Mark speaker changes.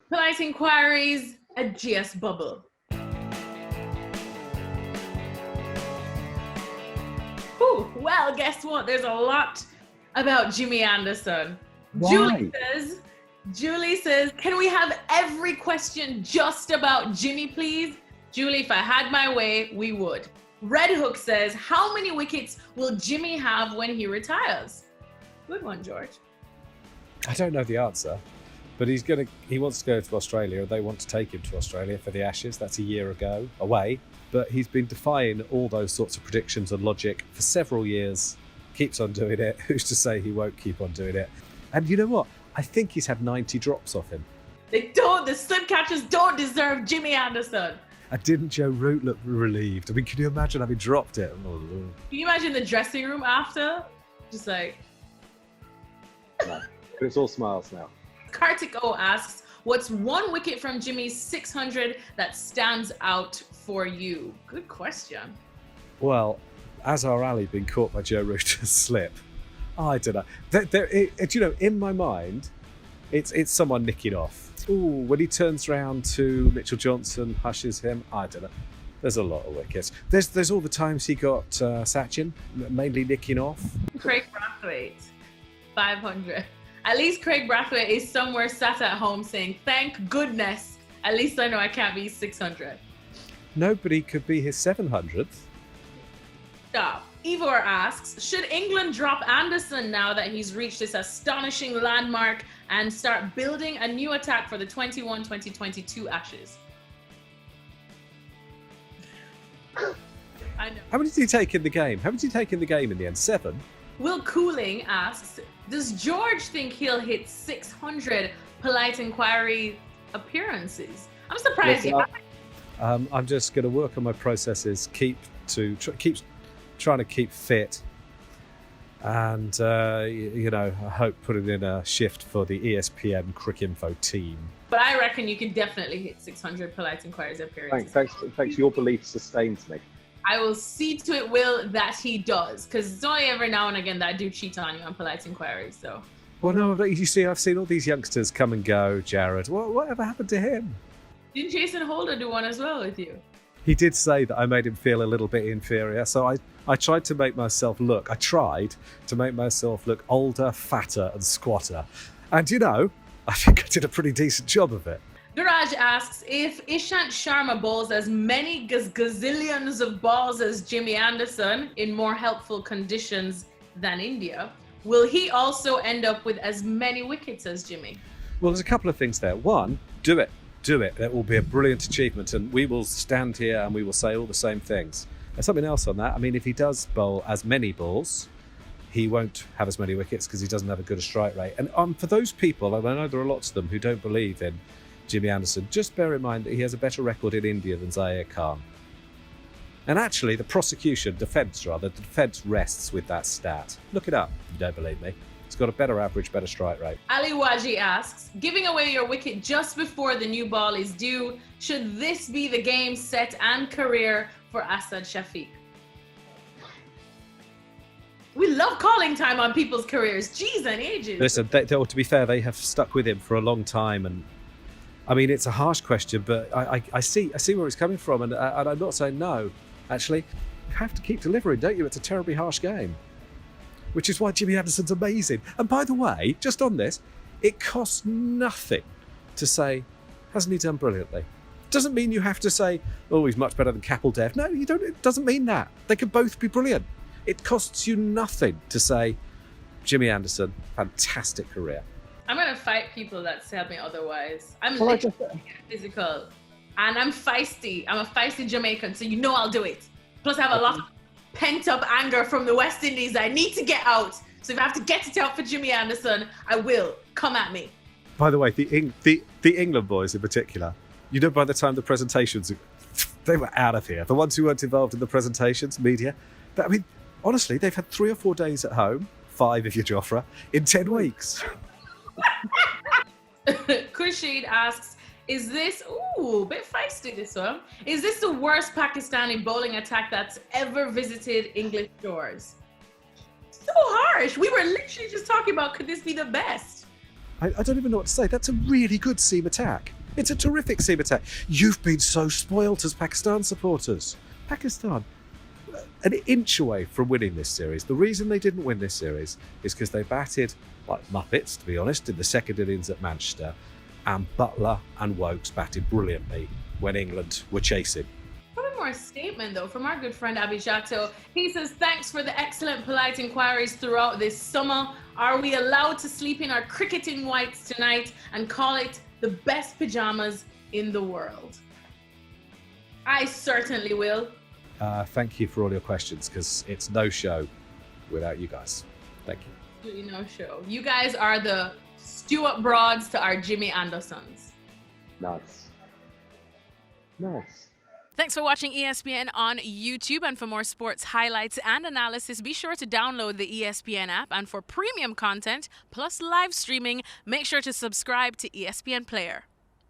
Speaker 1: Polite Enquiries, a GS bubble. Whew, well, guess what? There's a lot about Jimmy Anderson.
Speaker 2: Why?
Speaker 1: Julie says, can we have every question just about Jimmy, please? Julie, if I had my way, we would. Red Hook says, how many wickets will Jimmy have when he retires? Good one, George.
Speaker 2: I don't know the answer, but he wants to go to Australia. They want to take him to Australia for the Ashes. That's a year away. But he's been defying all those sorts of predictions and logic for several years. Keeps on doing it. Who's to say he won't keep on doing it? And you know what? I think he's had 90 drops off him.
Speaker 1: The slip catchers don't deserve Jimmy Anderson.
Speaker 2: And didn't Joe Root look relieved? I mean, can you imagine having dropped it? Oh,
Speaker 1: can you imagine the dressing room after? Just like...
Speaker 3: No, but it's all smiles now.
Speaker 1: Kartik O asks, what's one wicket from Jimmy's 600 that stands out for you? Good question.
Speaker 2: Well, Azhar Ali being caught by Joe Root's slip. I don't know. In my mind, it's someone nicking off. Ooh, when he turns round to Mitchell Johnson, hushes him. I don't know. There's a lot of wickets. There's all the times he got Sachin, mainly nicking off.
Speaker 1: Craig Brathwaite, 500. At least Craig Brathwaite is somewhere sat at home saying, thank goodness, at least I know I can't be 600.
Speaker 2: Nobody could be his 700th.
Speaker 1: Stop. Ivor asks, should England drop Anderson now that he's reached this astonishing landmark and start building a new attack for the 21-2022 Ashes? I know.
Speaker 2: How many did he take in the game? How many did he take in the game in the end? 7?
Speaker 1: Will Cooling asks, does George think he'll hit 600 Polite Inquiry appearances? I'm surprised he hasn't.
Speaker 2: I'm just going to work on my processes, keep trying to keep fit, and I hope putting in a shift for the ESPNcricinfo team.
Speaker 1: But I reckon you can definitely hit 600 Polite Inquiries appearances.
Speaker 3: Thanks. Your belief sustains me.
Speaker 1: I will see to it, Will, that he does, because it's only every now and again that I do cheat on you on Polite Inquiries. So.
Speaker 2: Well, no, you see, I've seen all these youngsters come and go. Jared, whatever happened to him?
Speaker 1: Didn't Jason Holder do one as well with you?
Speaker 2: He did say that I made him feel a little bit inferior, so I tried to make myself look older, fatter and squatter. And I think I did a pretty decent job of it.
Speaker 1: Garaj asks, if Ishant Sharma bowls as many gazillions of balls as Jimmy Anderson in more helpful conditions than India, will he also end up with as many wickets as Jimmy?
Speaker 2: Well, there's a couple of things there. One, do it. That will be a brilliant achievement, and we will stand here and we will say all the same things. There's something else on that. I mean, if he does bowl as many balls, he won't have as many wickets because he doesn't have a good strike rate. And for those people, and I know there are lots of them who don't believe in Jimmy Anderson, just bear in mind that he has a better record in India than Zaire Khan. And actually, the defence rests with that stat. Look it up if you don't believe me. It's got a better average, better strike rate.
Speaker 1: Ali Waji asks, giving away your wicket just before the new ball is due, should this be the game, set and career for Asad Shafiq? We love calling time on people's careers. Jeez and ages.
Speaker 2: Listen, to be fair, they have stuck with him for a long time. And I mean, it's a harsh question, but I see where it's coming from. And I'm not saying no. Actually, you have to keep delivering, don't you? It's a terribly harsh game. Which is why Jimmy Anderson's amazing. And by the way, just on this, it costs nothing to say, hasn't he done brilliantly? Doesn't mean you have to say, oh, he's much better than Kapil Dev. No, you don't. It doesn't mean that. They could both be brilliant. It costs you nothing to say, Jimmy Anderson, fantastic career.
Speaker 1: I'm going to fight people that tell me otherwise. I'm literally physical. And I'm feisty. I'm a feisty Jamaican, so I'll do it. Plus, I have a lot of pent-up anger from the West Indies I need to get out. So if I have to get it out for Jimmy Anderson, I will. Come at me.
Speaker 2: By the way, the England boys in particular, by the time the presentations, they were out of here. The ones who weren't involved in the presentations, media, I mean, honestly, they've had 3 or 4 days at home, 5 if you're Jofra, in 10 weeks.
Speaker 1: Khurshid asks, is this, a bit feisty this one, is this the worst Pakistani bowling attack that's ever visited English shores? So harsh. We were literally just talking about, could this be the best?
Speaker 2: I don't even know what to say. That's a really good seam attack. It's a terrific seam attack. You've been so spoilt as Pakistan supporters. Pakistan, an inch away from winning this series. The reason they didn't win this series is because they batted like Muppets, to be honest, in the second innings at Manchester, and Butler and Wokes batted brilliantly when England were chasing.
Speaker 1: One more statement, though, from our good friend Abijato. He says, thanks for the excellent, polite inquiries throughout this summer. Are we allowed to sleep in our cricketing whites tonight and call it the best pajamas in the world? I certainly will.
Speaker 2: Thank you for all your questions, because it's no show without you guys. Thank you.
Speaker 1: Absolutely no show. You guys are the Stuart Broads to our Jimmy Andersons.
Speaker 3: Nice. Nice.
Speaker 1: Thanks for watching ESPN on YouTube, and for more sports highlights and analysis, be sure to download the ESPN app, and for premium content plus live streaming, make sure to subscribe to ESPN Player.